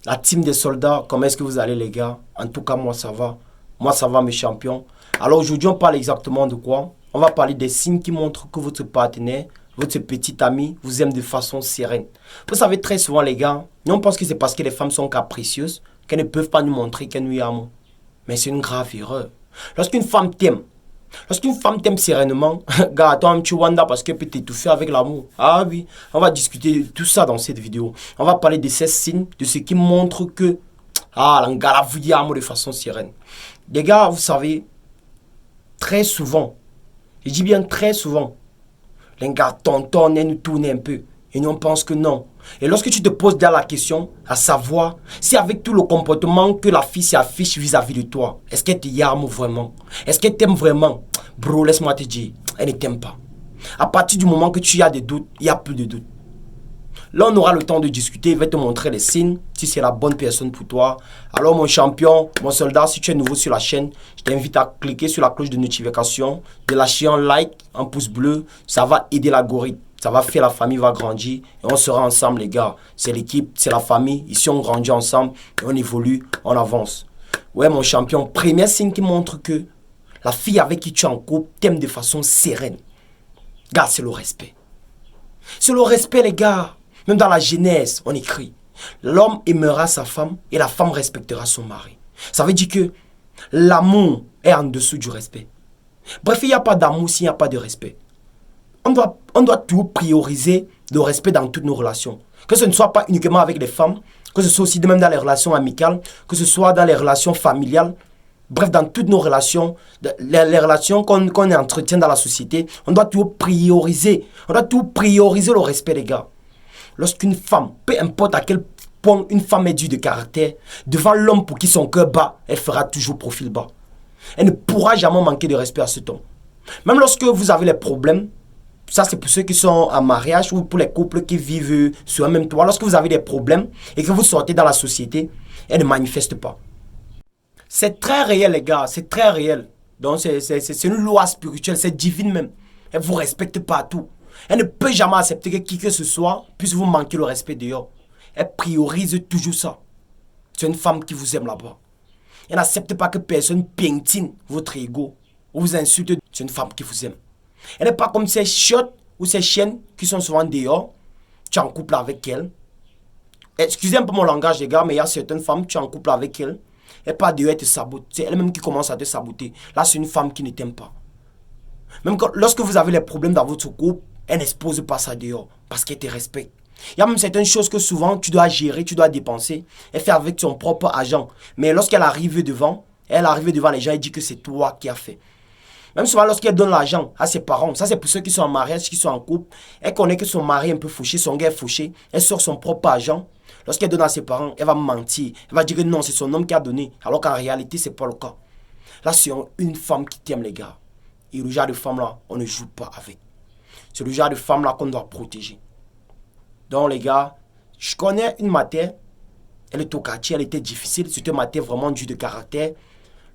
La team des soldats, comment est-ce que vous allez les gars? En tout cas, moi ça va. Moi ça va mes champions. Alors aujourd'hui, on parle exactement de quoi? On va parler des signes qui montrent que votre partenaire, votre petit ami, vous aime de façon sereine. Vous savez, très souvent les gars, nous on pense que c'est parce que les femmes sont capricieuses qu'elles ne peuvent pas nous montrer qu'elles nous aiment. Mais c'est une grave erreur. Lorsqu'une femme t'aime, Lorsqu'une femme t'aime sereinement, gars, toi, tu wanda parce qu'elle peut t'étouffer avec l'amour. Ah oui, on va discuter de tout ça dans cette vidéo. On va parler de ces signes, de ce qui montre que, l'angala vous amour de façon sereine. Les gars, vous savez, très souvent, je dis bien très souvent, les gars tontonnent et nous tournent un peu. Et nous, on pense que non. Et lorsque tu te poses dans la question, à savoir, si avec tout le comportement que la fille s'affiche vis-à-vis de toi, est-ce qu'elle te aime vraiment? Est-ce qu'elle t'aime vraiment? Bro, laisse-moi te dire, elle ne t'aime pas. À partir du moment que tu as des doutes, il n'y a plus de doutes. Là, on aura le temps de discuter, il va te montrer les signes, si c'est la bonne personne pour toi. Alors, mon champion, mon soldat, si tu es nouveau sur la chaîne, je t'invite à cliquer sur la cloche de notification, de lâcher un like, un pouce bleu, ça va aider l'algorithme. Ça va faire, la famille va grandir et on sera ensemble les gars. C'est l'équipe, c'est la famille. Ici on grandit ensemble et on évolue, on avance. Ouais mon champion, premier signe qui montre que la fille avec qui tu es en couple t'aime de façon sereine. Gars, c'est le respect. C'est le respect les gars. Même dans la Genèse, on écrit. L'homme aimera sa femme et la femme respectera son mari. Ça veut dire que l'amour est en dessous du respect. Bref, il n'y a pas d'amour s'il n'y a pas de respect. On doit toujours prioriser le respect dans toutes nos relations. Que ce ne soit pas uniquement avec les femmes, que ce soit aussi même dans les relations amicales, que ce soit dans les relations familiales. Bref, dans toutes nos relations, les relations qu'on entretient dans la société, on doit toujours prioriser. On doit toujours prioriser le respect, les gars. Lorsqu'une femme, peu importe à quel point une femme est due de caractère, devant l'homme pour qui son cœur bat, elle fera toujours profil bas. Elle ne pourra jamais manquer de respect à cet homme. Même lorsque vous avez les problèmes, ça c'est pour ceux qui sont en mariage ou pour les couples qui vivent sur un même toit. Lorsque vous avez des problèmes et que vous sortez dans la société, elle ne manifeste pas. C'est très réel les gars, c'est très réel. Donc c'est une loi spirituelle, c'est divine même. Elle vous respecte partout. Elle ne peut jamais accepter que qui que ce soit puisse vous manquer le respect dehors. Elle priorise toujours ça. C'est une femme qui vous aime là-bas. Elle n'accepte pas que personne piétine votre ego ou vous insulte. C'est une femme qui vous aime. Elle n'est pas comme ces chiottes ou ces chiennes qui sont souvent dehors. Tu es en couple avec elle. Excusez un peu mon langage, les gars, mais il y a certaines femmes, tu es en couple avec elle. Elle part dehors, elle te sabote. C'est elle-même qui commence à te saboter. Là, c'est une femme qui ne t'aime pas. Même lorsque vous avez les problèmes dans votre couple, elle n'expose pas ça dehors parce qu'elle te respecte. Il y a même certaines choses que souvent tu dois gérer, tu dois dépenser. Elle fait avec son propre argent. Mais lorsqu'elle arrive devant les gens, elle dit que c'est toi qui as fait. Même souvent, lorsqu'elle donne l'argent à ses parents, ça c'est pour ceux qui sont en mariage, qui sont en couple, elle connaît que son mari est un peu fauché, son gars est fauché, elle sort son propre argent. Lorsqu'elle donne à ses parents, elle va mentir. Elle va dire que non, c'est son homme qui a donné, alors qu'en réalité, c'est pas le cas. Là, c'est une femme qui t'aime, les gars. Et le genre de femme-là, on ne joue pas avec. C'est le genre de femme-là qu'on doit protéger. Donc, les gars, je connais une matière, elle est au quartier, elle était difficile, c'était une matière vraiment dure de caractère.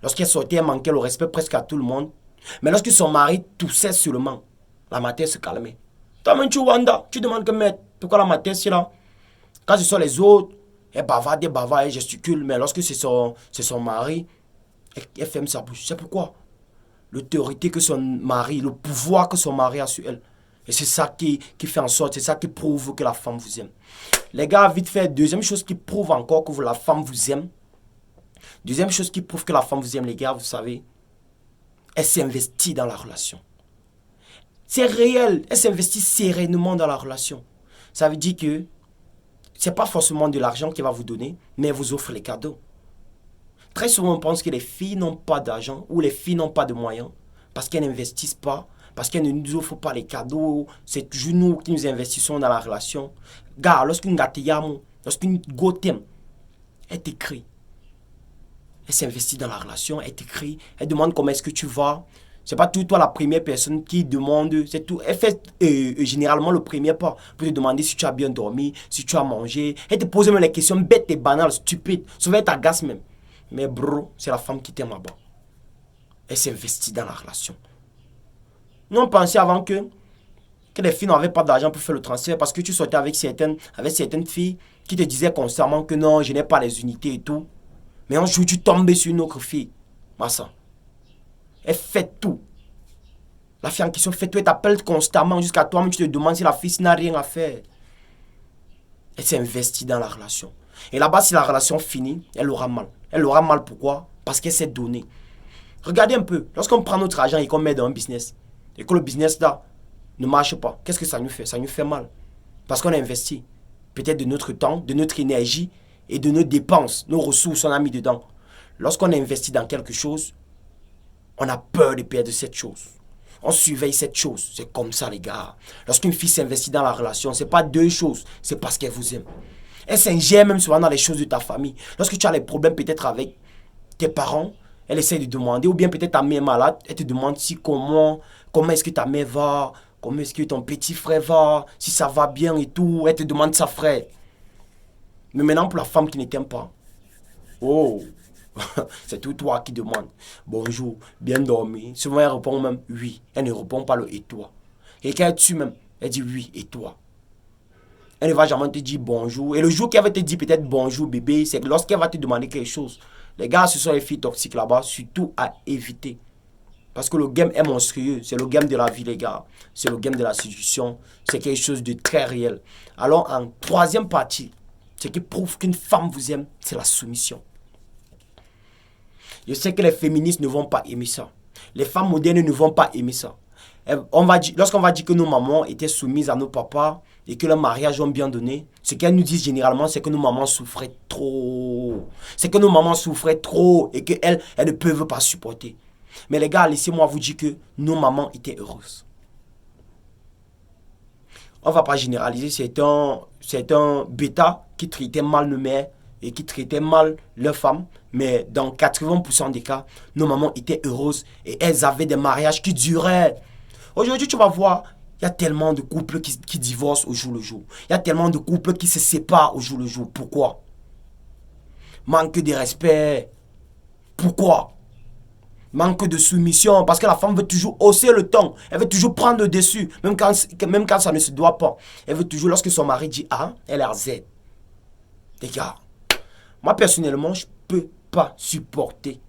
Lorsqu'elle sortait, elle manquait le respect presque à tout le monde. Mais lorsque son mari toussait seulement, la matière se calmait. Toi-même, tu wanda, tu demandes que maître, pourquoi la matière c'est là? Quand ce sont les autres, elle bavarde, elle gesticule, mais lorsque c'est son mari, elle ferme sa bouche. C'est pourquoi? L'autorité que son mari, le pouvoir que son mari a sur elle. Et c'est ça qui fait en sorte, c'est ça qui prouve que la femme vous aime. Les gars, vite fait, deuxième chose qui prouve encore que la femme vous aime. Deuxième chose qui prouve que la femme vous aime, les gars, vous savez, elle s'investit dans la relation. C'est réel, elle s'investit sereinement dans la relation. Ça veut dire que ce n'est pas forcément de l'argent qu'elle va vous donner, mais elle vous offre les cadeaux. Très souvent, on pense que les filles n'ont pas d'argent ou les filles n'ont pas de moyens parce qu'elles n'investissent pas, parce qu'elles ne nous offrent pas les cadeaux. C'est toujours nous qui nous investissons dans la relation. Gars, lorsqu'une gars t'aime, lorsqu'une go t'aime, elle t'écrit. Elle s'investit dans la relation, elle t'écrit, elle demande comment est-ce que tu vas. C'est pas tout toi la première personne qui demande, c'est tout. Elle fait généralement le premier pas pour te demander si tu as bien dormi, si tu as mangé. Elle te pose même les questions bêtes et banales, stupides. Souvent elle t'agace même. Mais bro, c'est la femme qui t'aime là-bas. Elle s'investit dans la relation. Nous on pensait avant que les filles n'avaient pas d'argent pour faire le transfert parce que tu sortais avec certaines filles qui te disait constamment que non, je n'ai pas les unités et tout. Mais un jour, tu tombes sur une autre fille. Massa. Elle fait tout. La fille en question fait tout. Elle t'appelle constamment jusqu'à toi, mais tu te demandes si la fille n'a rien à faire. Elle s'est investie dans la relation. Et là-bas, si la relation finit, elle aura mal. Elle aura mal pourquoi? Parce qu'elle s'est donnée. Regardez un peu. Lorsqu'on prend notre argent et qu'on met dans un business, et que le business là ne marche pas, qu'est-ce que ça nous fait? Ça nous fait mal. Parce qu'on a investi peut-être de notre temps, de notre énergie et de nos dépenses, nos ressources, on a mis dedans. Lorsqu'on investit dans quelque chose, on a peur de perdre cette chose. On surveille cette chose. C'est comme ça, les gars. Lorsqu'une fille s'investit dans la relation, c'est pas deux choses, c'est parce qu'elle vous aime. Elle s'ingère même souvent dans les choses de ta famille. Lorsque tu as des problèmes peut-être avec tes parents, elle essaie de demander, ou bien peut-être ta mère est malade, elle te demande si comment est-ce que ta mère va, comment est-ce que ton petit frère va, si ça va bien et tout. Elle te demande sa frère. Mais maintenant, pour la femme qui ne t'aime pas, oh, c'est tout toi qui demande. Bonjour, bien dormi. Souvent, elle répond même oui. Elle ne répond pas le et toi. Et quand elle tue même, elle dit oui et toi. Elle ne va jamais te dire bonjour. Et le jour qu'elle va te dire peut-être bonjour bébé, c'est lorsqu'elle va te demander quelque chose. Les gars, ce sont les filles toxiques là-bas, surtout à éviter. Parce que le game est monstrueux. C'est le game de la vie, les gars. C'est le game de la séduction. C'est quelque chose de très réel. Alors, en troisième partie, ce qui prouve qu'une femme vous aime, c'est la soumission. Je sais que les féministes ne vont pas aimer ça. Les femmes modernes ne vont pas aimer ça. Lorsqu'on va dire que nos mamans étaient soumises à nos papas et que leur mariage ont bien donné, ce qu'elles nous disent généralement, c'est que nos mamans souffraient trop. C'est que nos mamans souffraient trop et qu'elles ne peuvent pas supporter. Mais les gars, laissez-moi vous dire que nos mamans étaient heureuses. On ne va pas généraliser, c'est un bêta qui traitait mal nos mères et qui traitait mal leurs femmes. Mais dans 80% des cas, nos mamans étaient heureuses et elles avaient des mariages qui duraient. Aujourd'hui, tu vas voir, il y a tellement de couples qui divorcent au jour le jour. Il y a tellement de couples qui se séparent au jour le jour. Pourquoi? Manque de respect. Pourquoi? Manque de soumission, parce que la femme veut toujours hausser le ton. Elle veut toujours prendre le dessus, même quand ça ne se doit pas. Elle veut toujours, lorsque son mari dit A, elle a Z. Les gars, moi personnellement, je ne peux pas supporter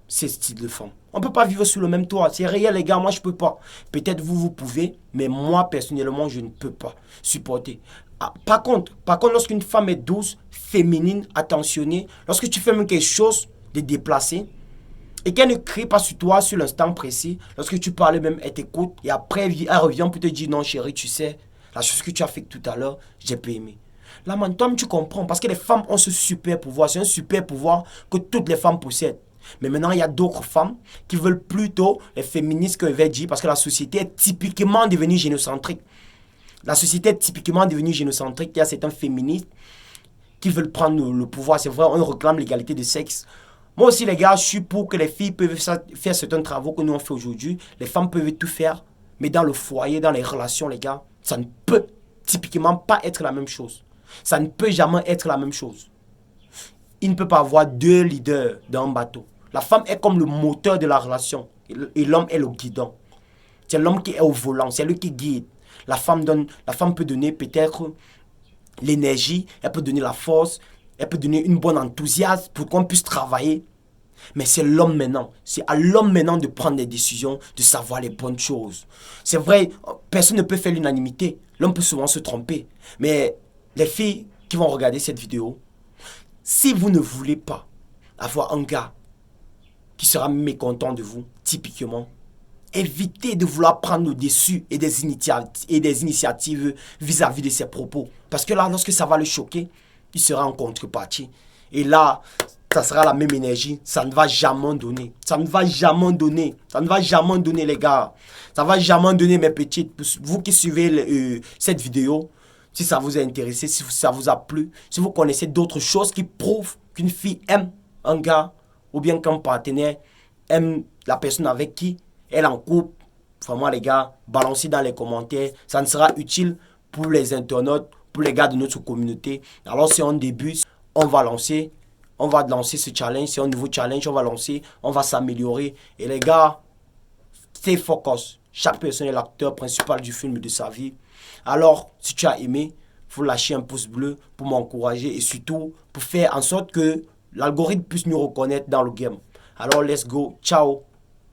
ce style de femme. On ne peut pas vivre sous le même toit. C'est réel, les gars, moi je ne peux pas. Peut-être vous pouvez, mais moi personnellement, je ne peux pas supporter. Ah, par contre, lorsqu'une femme est douce, féminine, attentionnée, lorsque tu fais même quelque chose de déplacé, et qu'elle ne crie pas sur toi sur l'instant précis, lorsque tu parles même, elle t'écoute, et après elle revient pour te dire non chérie, tu sais, la chose que tu as fait tout à l'heure, j'ai pas aimé. Là, man, toi, tu comprends, parce que les femmes ont ce super pouvoir, c'est un super pouvoir que toutes les femmes possèdent. Mais maintenant, il y a d'autres femmes qui veulent plutôt, les féministes que je vais dire, parce que la société est typiquement devenue génocentrique. La société est typiquement devenue génocentrique, il y a certains féministes qui veulent prendre le pouvoir, c'est vrai, on réclame l'égalité de sexe. Moi aussi, les gars, je suis pour que les filles peuvent faire certains travaux que nous on fait aujourd'hui. Les femmes peuvent tout faire, mais dans le foyer, dans les relations, les gars, ça ne peut typiquement pas être la même chose. Ça ne peut jamais être la même chose. Il ne peut pas avoir deux leaders dans un bateau. La femme est comme le moteur de la relation et l'homme est le guidon. C'est l'homme qui est au volant, c'est lui qui guide. La femme peut donner peut-être l'énergie, elle peut donner la force, elle peut donner une bonne enthousiasme pour qu'on puisse travailler. Mais c'est l'homme maintenant. C'est à l'homme maintenant de prendre des décisions, de savoir les bonnes choses. C'est vrai, personne ne peut faire l'unanimité. L'homme peut souvent se tromper. Mais les filles qui vont regarder cette vidéo, si vous ne voulez pas avoir un gars qui sera mécontent de vous, typiquement, évitez de vouloir prendre le dessus et des initiatives vis-à-vis de ses propos. Parce que là, lorsque ça va le choquer, il sera en contrepartie. Et là, ça sera la même énergie. Ça ne va jamais donner. Ça ne va jamais donner. Ça ne va jamais donner, les gars. Ça ne va jamais donner, mes petites. Vous qui suivez cette vidéo, si ça vous a intéressé, si ça vous a plu, si vous connaissez d'autres choses qui prouvent qu'une fille aime un gars, ou bien qu'un partenaire aime la personne avec qui elle est en couple, vraiment, les gars, balancez dans les commentaires. Ça ne sera utile pour les internautes, pour les gars de notre communauté. Alors c'est un début, on va lancer ce challenge, c'est un nouveau challenge, on va lancer, on va s'améliorer. Et les gars, stay focus. Chaque personne est l'acteur principal du film de sa vie. Alors, si tu as aimé, faut lâcher un pouce bleu pour m'encourager et surtout pour faire en sorte que l'algorithme puisse nous reconnaître dans le game. Alors, let's go. Ciao.